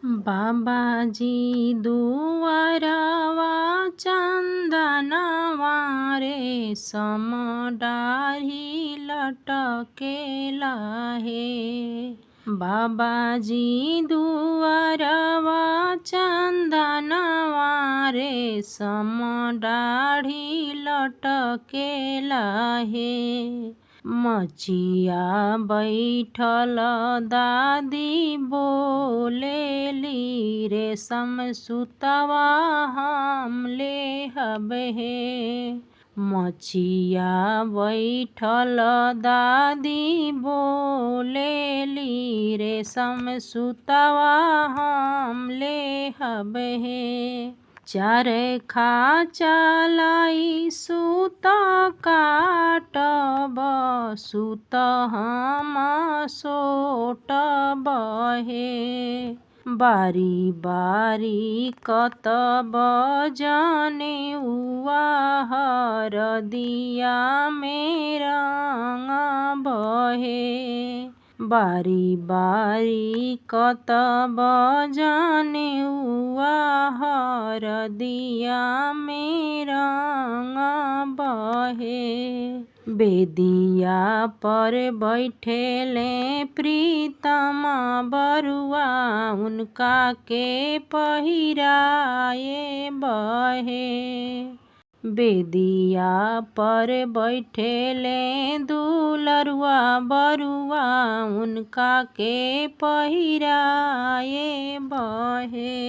बाबाजी दुआरवा चंदनवा रेशम डाढ़ी लटकेला हे। बाबाजी दुआरवा चंदनवा रेशम डाढ़ी लटकेला हे। मचिया बैठल दादी बोलेली रेशम सुतवा हम लेहब हे। मचिया बैठल दादी बोलेली रेशम सुतवा हम लेहब हे। चरखा चलाई सूत काटब सूत हम सोटब हे। बारी बारी कतब जनेउआ हरदिया में रंगब हे। बारी बारी कतब जनेउआ हरदिया में रंगब हे। बेदिया पर बैठेले प्रीतम बरुआ उनका के पहिराए बहे। बेदिया पर बैठेले दुलरुआ बरुआ उनका के पहिराए बहे।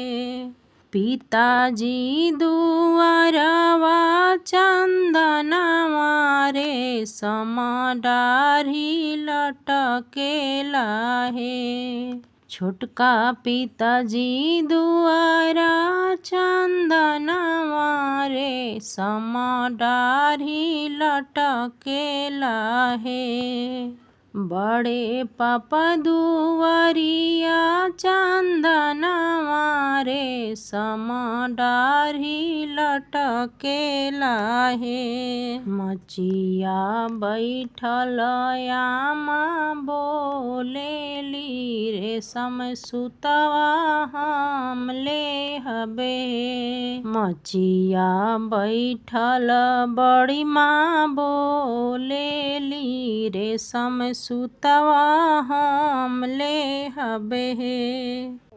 पिताजी दुआरवा चंदनवा रेशम डाढ़ी लटकेला हे। छोटका पिताजी दुआरा चंदनवा रेशम डाढ़ी लटकेला हे। बड़े पापा दुआरिया चंदनवा रेशम डाढ़ी लटकेला हे। मचिया बैठल आमा बोलेली रेशम सुतवा हम लेहब हे। मचिया बैठल बड़ी माँ बोलेली रेशम सुतवा हम लेहब हे।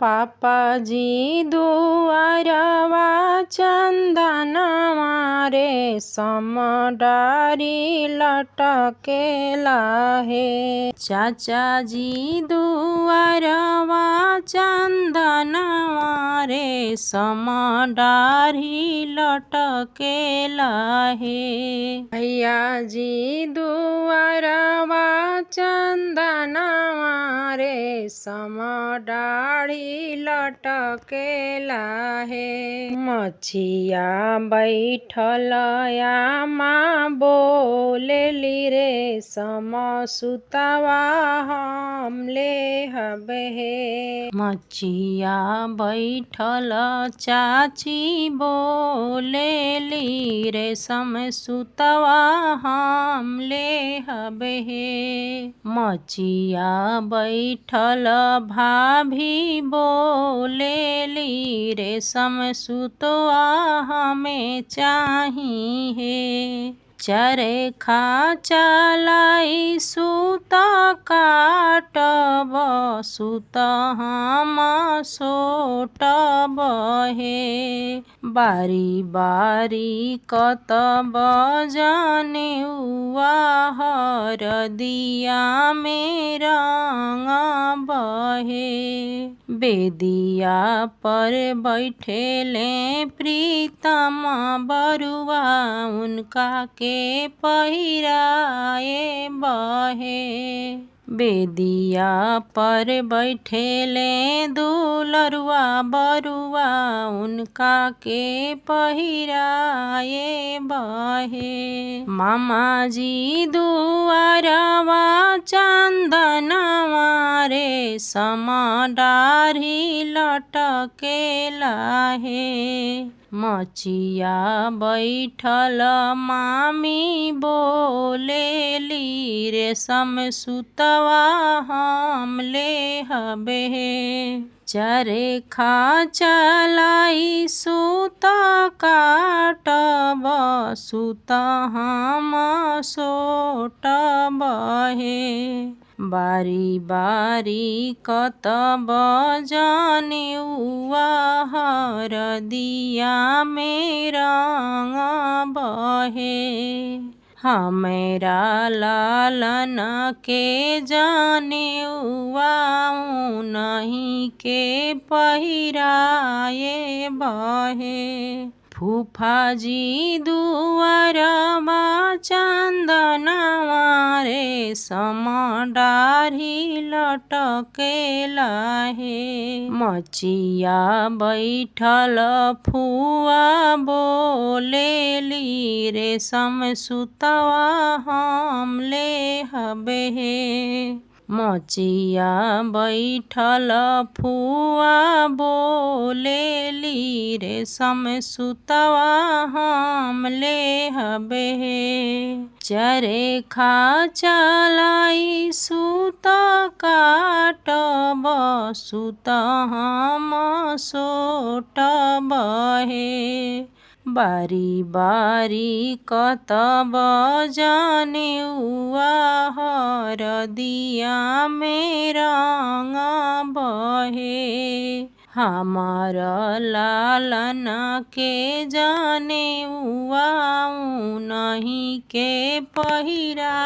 पापाजी दुआरवा चंदनवा रेशम डाढ़ी लटकेला हे। चाचाजी दुआरवा चंदनवा रेशम डाढ़ी लटकेला हे। भैयाजी दुआरवा चंदनवा रेशम डाढ़ी लटकेला हे। मचिया बैठल आमा बोलेली रेशम सुतवा हम लेहब हे। मचिया बैठल चाची बोलेली रेशम सुतवा हम लेहब हे। मचिया बैठल भाभी बोलेली रेशम सुतवा हमें चाही हे। चरखा चलाई सूत काटब सूत हम सोटब हे। बारी बारी कतब जनेउआ हरदिया में रंगब हे। बेदिया पर बैठेले प्रीतम बरुआ उनका के पहिराए बहे। बेदिया पर बैठेले दुलरुआ बरुआ उनका के पहिराए बहे। मामाजी दुआरवा चंदनवा रेशम डाढ़ी लटकेला हे। मचिया बैठल मामी बोलेली, रेशम सुतवा हम लेहबे। चरखा चलाई सूत काटब, सूत हम सोटब हे। बारी बारी कतब जनेउआ, हरदिया में रंगब हे। हमरा लालन के जनेउआ, उनही के पहिराए बहे। फूफाजी दुआरबा चंदनवा, रेशम डाढ़ी लटकेला हे। मचिया बैठल फुआ बोलेली, रेशम सुतवा हम लेहबे हे। मचिया बैठल फुआ बोलेली, रेशम सुतवा हम लेहबे हे। चरखा चलाई सूत काटब, सूत हम सोटब हे। बारी बारी कतब जनेउआ, हरदिया में रंगब हे। हमर लालन के जनेउआ, उनही के पहिरा